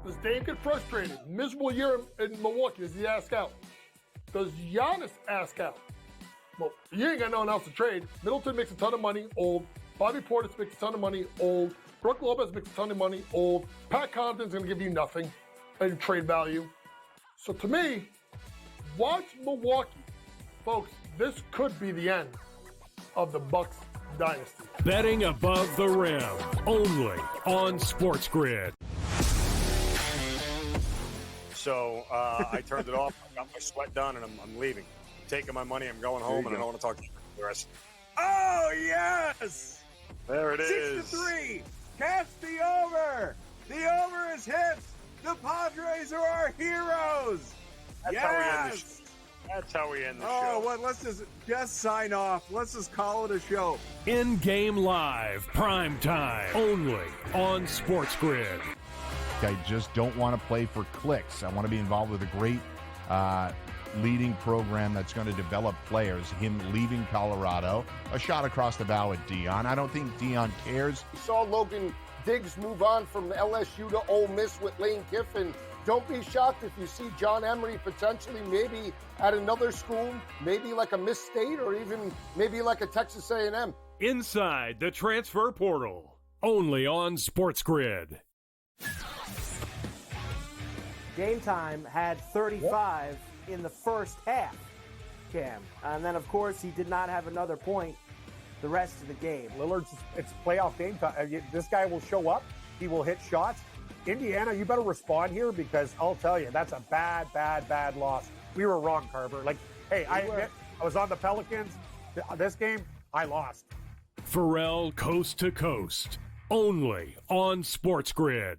Does Dame get frustrated? Miserable year in Milwaukee. Does he ask out? Does Giannis ask out? Well, you ain't got no one else to trade. Middleton makes a ton of money, old. Bobby Portis makes a ton of money, old. Brook Lopez makes a ton of money, old. Pat Connaughton's going to give you nothing in trade value. So to me, watch Milwaukee. Folks, this could be the end of the Bucks dynasty. Betting above the rim, only on SportsGrid. So I turned it off. I got my sweat done, and I'm leaving. I'm taking my money. I'm going home, and I don't want to talk to you the rest. Oh, yes! There it is. 6-3. Catch the over. The over is hit. The Padres are our heroes. That's how we end the show. That's how we end the show. Oh, well, let's just sign off. Let's just call it a show. In-game live, prime time, only on SportsGrid. I just don't want to play for clicks. I want to be involved with a great leading program that's going to develop players. Him leaving Colorado, a shot across the bow at Dion. I don't think Dion cares. We saw Logan Diggs move on from LSU to Ole Miss with Lane Kiffin. Don't be shocked if you see John Emery potentially maybe at another school, maybe like a Miss State or even maybe like a Texas A&M. Inside the transfer portal, only on SportsGrid. Game Time had 35 in the first half, Cam. And then, of course, he did not have another point the rest of the game. Lillard's, it's playoff game time. This guy will show up. He will hit shots. Indiana, you better respond here because I'll tell you, that's a bad, bad, bad loss. We were wrong, Carver. Like, hey, I was on the Pelicans. This game, I lost. Pharrell Coast to Coast, only on SportsGrid.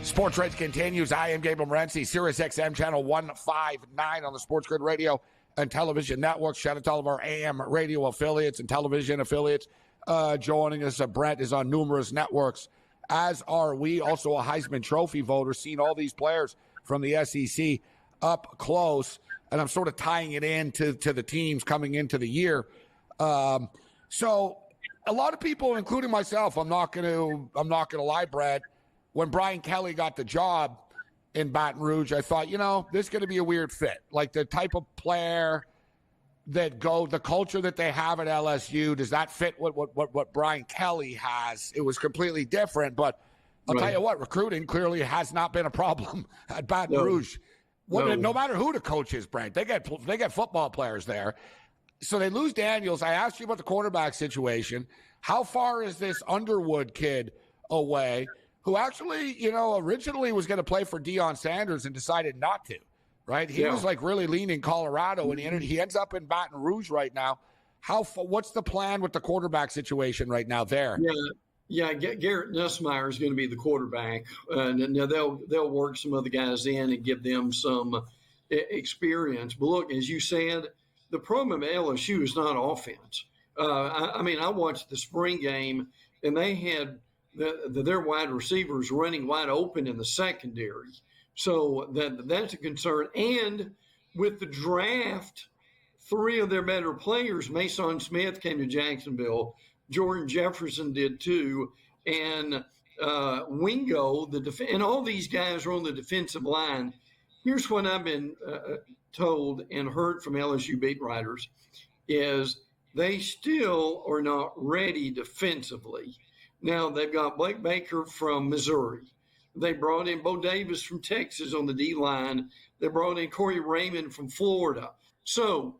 SportsRage continues. I am Gabriel Morency, Sirius XM channel 159 on the SportsGrid Radio and television networks. Shout out to all of our AM radio affiliates and television affiliates joining us. Brent is on numerous networks, as are we. Also a Heisman Trophy voter, seeing all these players from the SEC up close. And I'm sort of tying it in to the teams coming into the year. So a lot of people, including myself, I'm not gonna lie, Brad, when Brian Kelly got the job in Baton Rouge, I thought, this is going to be a weird fit. Like the type of player the culture that they have at LSU, does that fit what Brian Kelly has? It was completely different, but I'll tell you what, recruiting clearly has not been a problem at Baton Rouge. No matter who the coach is, Brent, they get football players there. So they lose Daniels. I asked you about the quarterback situation. How far is this Underwood kid away, who actually, originally was going to play for Deion Sanders and decided not to, right? He was like really leaning Colorado, and he ends up in Baton Rouge right now. What's the plan with the quarterback situation right now there? Yeah, Garrett Nussmeier is going to be the quarterback. Now they'll work some other guys in and give them some experience. But look, as you said, the problem at LSU is not offense. I watched the spring game, and they had their wide receivers running wide open in the secondary. So that's a concern. And with the draft, 3 of their better players, Mason Smith came to Jacksonville, Jordan Jefferson did too, and Wingo, and all these guys are on the defensive line. Here's what I've been told and heard from LSU beat writers is they still are not ready defensively. Now, they've got Blake Baker from Missouri. They brought in Bo Davis from Texas on the D-line. They brought in Corey Raymond from Florida. So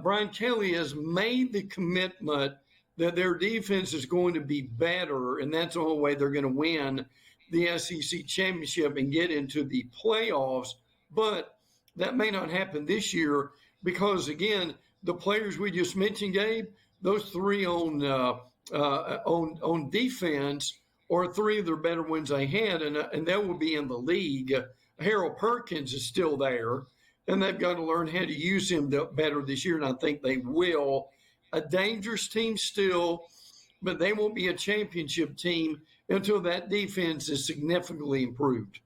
Brian Kelly has made the commitment that their defense is going to be better, and that's the only way they're going to win the SEC championship and get into the playoffs. But that may not happen this year because, again, the players we just mentioned, Gabe, those 3 on defense are 3 of their better ones they had, and they will be in the league. Harold Perkins is still there, and they've got to learn how to use him better this year, and I think they will. A dangerous team still, but they won't be a championship team until that defense is significantly improved.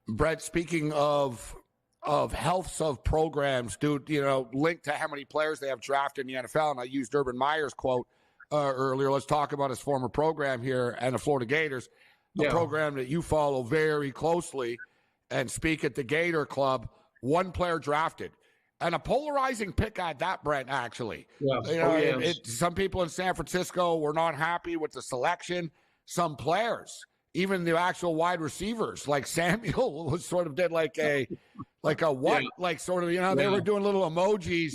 Brett, speaking of healths of programs, dude, linked to how many players they have drafted in the NFL, and I used Urban Meyer's quote earlier. Let's talk about his former program here and the Florida Gators, a program that you follow very closely and speak at the Gator Club. 1 player drafted. And a polarizing pick at that, Brent, actually. Some people in San Francisco were not happy with the selection. Some players, even the actual wide receivers, like Samuel, was sort of did like a what? Like sort of, they were doing little emojis,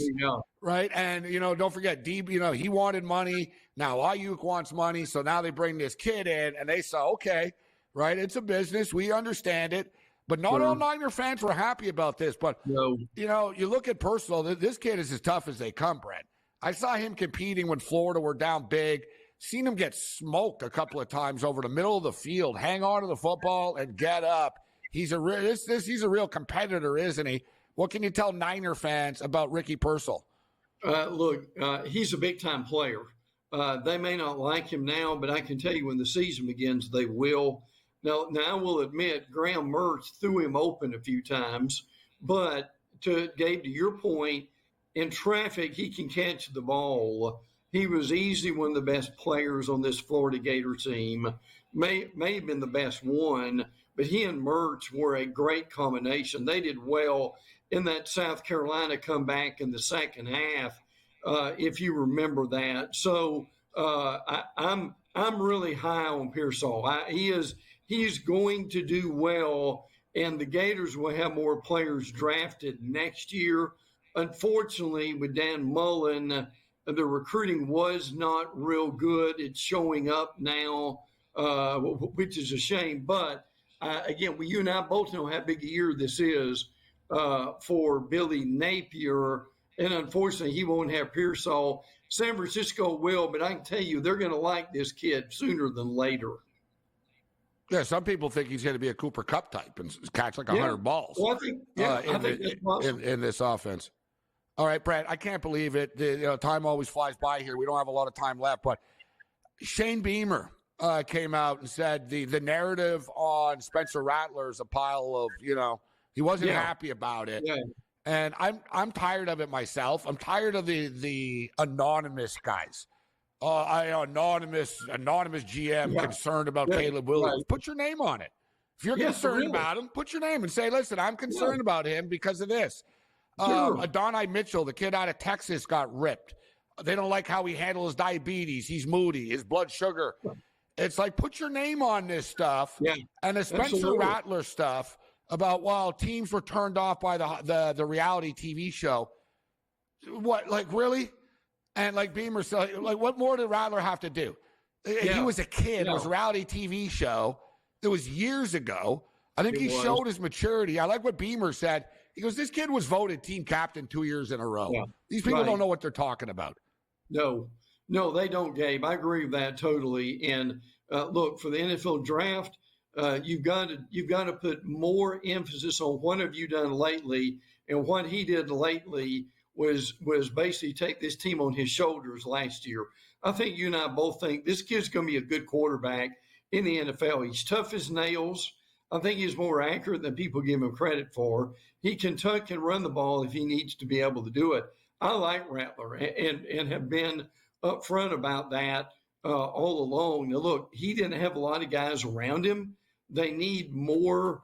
right? And, don't forget, Deeb, he wanted money. Now Ayuk wants money. So now they bring this kid in, and they saw, okay, right, it's a business. We understand it. But not all Niner fans were happy about this. But, you look at Personal, this kid is as tough as they come, Brent. I saw him competing when Florida were down big. Seen him get smoked a couple of times over the middle of the field. Hang on to the football and get up. He's a real competitor, isn't he? What can you tell Niner fans about Ricky Pearsall? He's a big-time player. They may not like him now, but I can tell you when the season begins, they will. Now I will admit, Graham Mertz threw him open a few times, but Gabe, to your point, in traffic, he can catch the ball. He was easily one of the best players on this Florida Gator team, may have been the best one, but he and Mertz were a great combination. They did well in that South Carolina comeback in the second half, if you remember that. So I'm really high on Pearsall. He's going to do well, and the Gators will have more players drafted next year. Unfortunately, with Dan Mullen, the recruiting was not real good. It's showing up now, which is a shame. But, again, you and I both know how big a year this is for Billy Napier, and unfortunately, he won't have Pearsall. San Francisco will, but I can tell you they're going to like this kid sooner than later. Yeah, some people think he's going to be a Cooper Kupp type and catch like 100 balls well, I think that's possible. in this offense. All right, Brett, I can't believe it. Time always flies by here. We don't have a lot of time left, but Shane Beamer came out and said the narrative on Spencer Rattler is a pile of, he wasn't happy about it. Yeah. And I'm tired of it myself. I'm tired of the anonymous guys. Anonymous GM concerned about Caleb Williams. Right. Put your name on it. If you're concerned about him, put your name and say, listen, I'm concerned about him because of this. Adonai Mitchell, the kid out of Texas, got ripped. They don't like how he handles diabetes. He's moody. His blood sugar. It's like, put your name on this stuff. Yeah, and the Spencer Rattler stuff about, teams were turned off by the reality TV show. What, like, really? And like Beamer said, like, what more did Rattler have to do? Yeah. He was a kid. It was a reality TV show. It was years ago. I think he showed his maturity. I like what Beamer said. He goes, this kid was voted team captain 2 years in a row. Yeah. These people don't know what they're talking about. No, they don't, Gabe. I agree with that totally. And look, for the NFL draft, you've got to put more emphasis on what have you done lately. And what he did lately was basically take this team on his shoulders last year. I think you and I both think this kid's going to be a good quarterback in the NFL. He's tough as nails. I think he's more accurate than people give him credit for. He can tuck and run the ball if he needs to be able to do it. I like Rattler and have been upfront about that all along. Now, look, he didn't have a lot of guys around him. They need more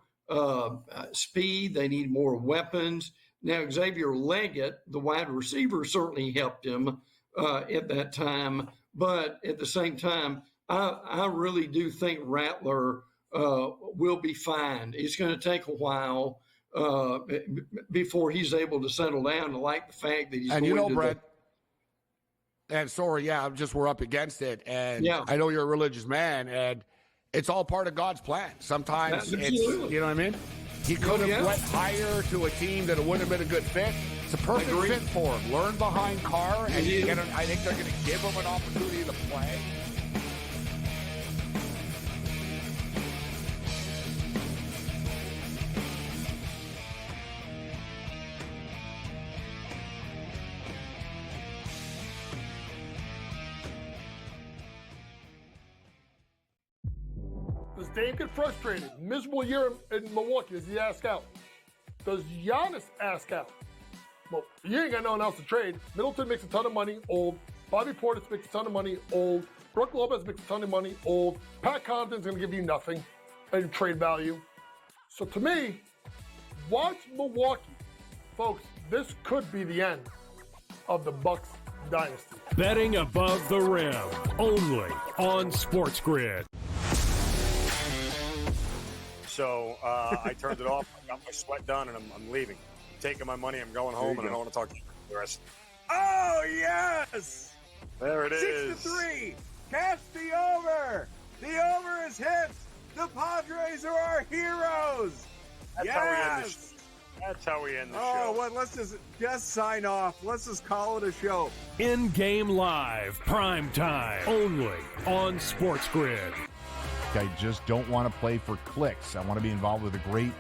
speed. They need more weapons. Now, Xavier Leggett, the wide receiver, certainly helped him at that time. But at the same time, I really do think Rattler will be fine. It's going to take a while before he's able to settle down. I like the fact that he's going to Brett, and sorry, we're up against it. And I know you're a religious man, and it's all part of God's plan. Sometimes it's, you know what I mean? He could have went higher to a team that wouldn't have been a good fit. It's a perfect fit for him. Learn behind Carr, and I think they're going to give him an opportunity to play. Does Dame get frustrated? Miserable year in Milwaukee. Does he ask out? Does Giannis ask out? Well, you ain't got no one else to trade. Middleton makes a ton of money, old. Bobby Portis makes a ton of money, old. Brook Lopez makes a ton of money, old. Pat Connaughton's going to give you nothing in trade value. So to me, watch Milwaukee. Folks, this could be the end of the Bucks dynasty. Betting above the rim, only on SportsGrid. So I turned it off. I got my sweat done, and I'm leaving. I'm taking my money. I'm going home, and I don't want to talk to you the rest. Oh, yes! There it is. 6-3. Catch the over. The over is hit. The Padres are our heroes. That's how we end the show. That's how we end the show. Oh, well, let's just sign off. Let's just call it a show. In-game live, prime time, only on SportsGrid. I just don't want to play for clicks. I want to be involved with a great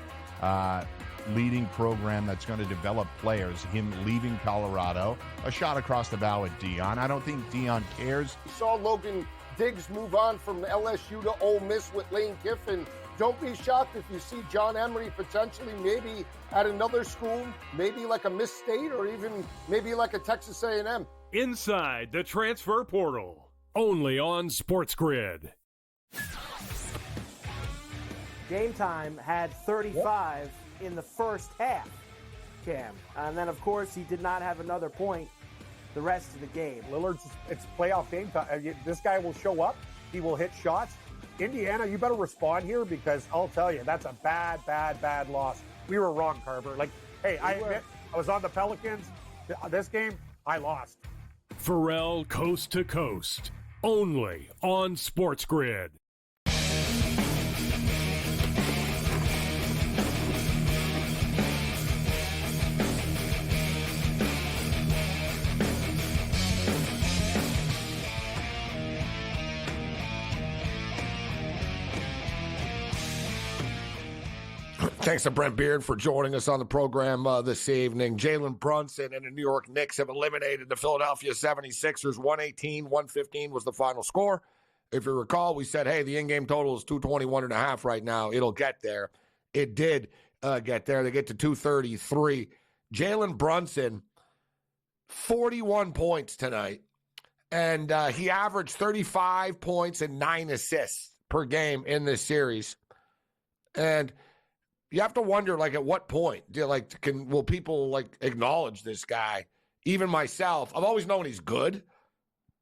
leading program that's going to develop players. Him leaving Colorado, a shot across the bow at Dion. I don't think Dion cares. We saw Logan Diggs move on from LSU to Ole Miss with Lane Kiffin. Don't be shocked if you see John Emery potentially maybe at another school, maybe like a Miss State or even maybe like a Texas A&M. Inside the transfer portal, only on SportsGrid. Game Time had 35 in the first half, Cam. And then, of course, he did not have another point the rest of the game. Lillard's, it's playoff game time. This guy will show up. He will hit shots. Indiana, you better respond here because I'll tell you, that's a bad loss. We were wrong, Carver. Like, hey, I admit, I was on the Pelicans. This game, I lost. Pharrell Coast to Coast, only on SportsGrid. Thanks to Brent Beard for joining us on the program this evening. Jalen Brunson and the New York Knicks have eliminated the Philadelphia 76ers. 118-115 was the final score. If you recall, we said, hey, the in-game total is 221.5 right now. It'll get there. It did get there. They get to 233. Jalen Brunson, 41 points tonight. And he averaged 35 points and 9 assists per game in this series. And you have to wonder, like, at what point will people acknowledge this guy? Even myself, I've always known he's good,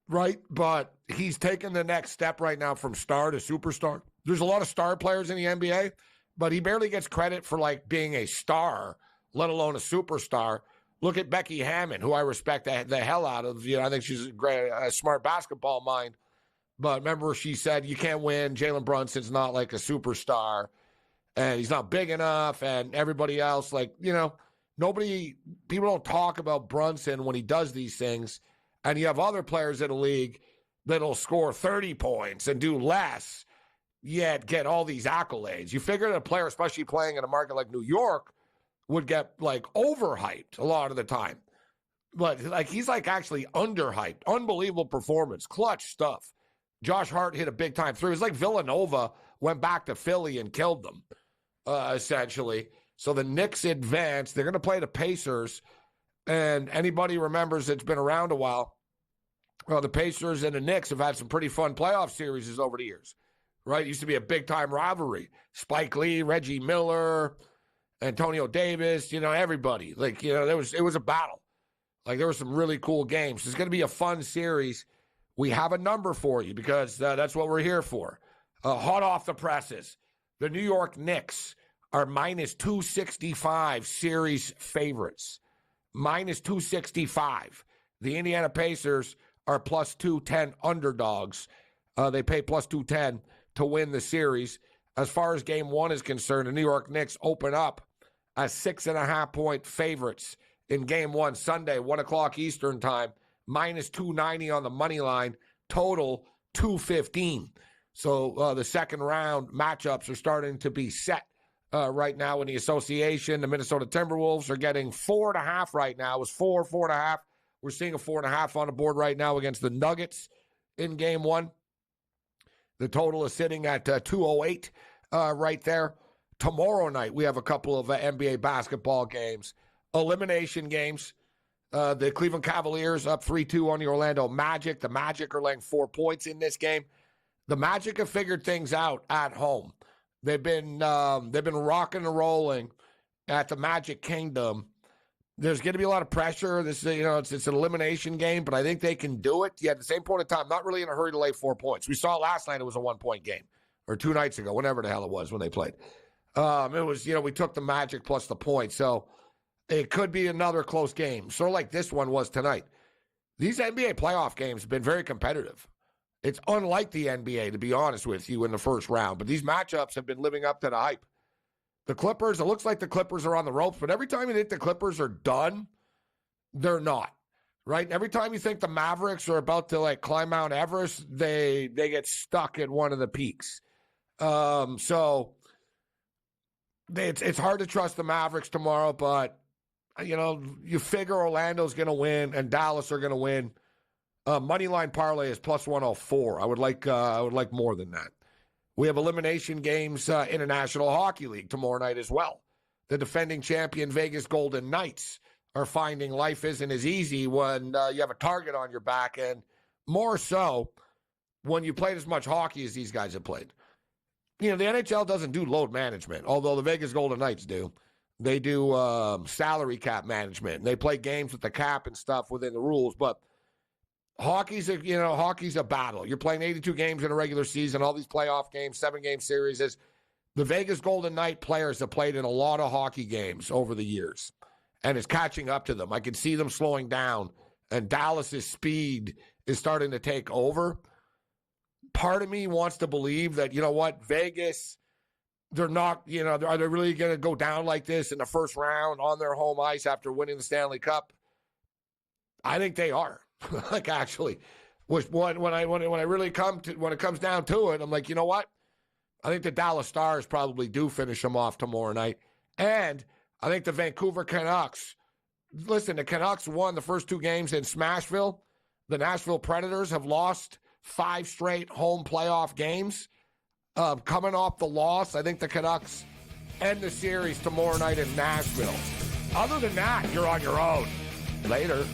right? But he's taken the next step right now from star to superstar. There's a lot of star players in the NBA, but he barely gets credit for being a star, let alone a superstar. Look at Becky Hammon, who I respect the hell out of. I think she's a smart basketball mind. But remember, she said you can't win. Jalen Brunson's not like a superstar. And he's not big enough, and everybody else, people don't talk about Brunson when he does these things, and you have other players in the league that'll score 30 points and do less, yet get all these accolades. You figure that a player, especially playing in a market like New York, would get, overhyped a lot of the time. But, he's, actually underhyped. Unbelievable performance. Clutch stuff. Josh Hart hit a big-time three. It was like Villanova went back to Philly and killed them. Essentially. So the Knicks advance. They're going to play the Pacers. And anybody remembers it's been around a while. Well, the Pacers and the Knicks have had some pretty fun playoff series over the years. Right? It used to be a big-time rivalry. Spike Lee, Reggie Miller, Antonio Davis, everybody. It was a battle. There were some really cool games. It's going to be a fun series. We have a number for you because that's what we're here for. Hot off the presses. The New York Knicks are minus 265 series favorites. Minus 265. The Indiana Pacers are plus 210 underdogs. They pay plus 210 to win the series. As far as game one is concerned, the New York Knicks open up as 6.5-point favorites in game one, Sunday, 1 o'clock Eastern time. Minus 290 on the money line. Total 215. So the second round matchups are starting to be set right now in the association. The Minnesota Timberwolves are getting 4.5 right now. It was 4.5. We're seeing a 4.5 on the board right now against the Nuggets in game one. The total is sitting at 208 right there. Tomorrow night, we have a couple of NBA basketball games. Elimination games. The Cleveland Cavaliers up 3-2 on the Orlando Magic. The Magic are laying 4 points in this game. The Magic have figured things out at home. They've been rocking and rolling at the Magic Kingdom. There's going to be a lot of pressure. This is, it's an elimination game, but I think they can do it. Yet at the same point in time, not really in a hurry to lay 4 points. We saw last night it was a 1-point game, or 2 nights ago, whenever the hell it was when they played. It was, we took the Magic plus the point, so it could be another close game, sort of like this one was tonight. These NBA playoff games have been very competitive. It's unlike the NBA, to be honest with you, in the first round. But these matchups have been living up to the hype. The Clippers, it looks like the Clippers are on the ropes, but every time you think the Clippers are done, they're not, right? Every time you think the Mavericks are about to, climb Mount Everest, they get stuck at one of the peaks. So it's hard to trust the Mavericks tomorrow, but, you figure Orlando's going to win and Dallas are going to win. Moneyline parlay is plus 104. I would like more than that. We have elimination games in the National Hockey League tomorrow night as well. The defending champion Vegas Golden Knights are finding life isn't as easy when you have a target on your back, and more so when you played as much hockey as these guys have played. The NHL doesn't do load management, although the Vegas Golden Knights do. They do salary cap management. They play games with the cap and stuff within the rules, but hockey's a battle. You're playing 82 games in a regular season, all these playoff games, 7-game series. The Vegas Golden Knight players have played in a lot of hockey games over the years, and it's catching up to them. I can see them slowing down, and Dallas's speed is starting to take over. Part of me wants to believe that, Vegas, they're not, are they really going to go down like this in the first round on their home ice after winning the Stanley Cup? I think they are. Actually, when it comes down to it, I'm like, you know what? I think the Dallas Stars probably do finish them off tomorrow night. And I think the Vancouver Canucks, listen, the Canucks won the first 2 games in Smashville. The Nashville Predators have lost 5 straight home playoff games. Coming off the loss, I think the Canucks end the series tomorrow night in Nashville. Other than that, you're on your own. Later.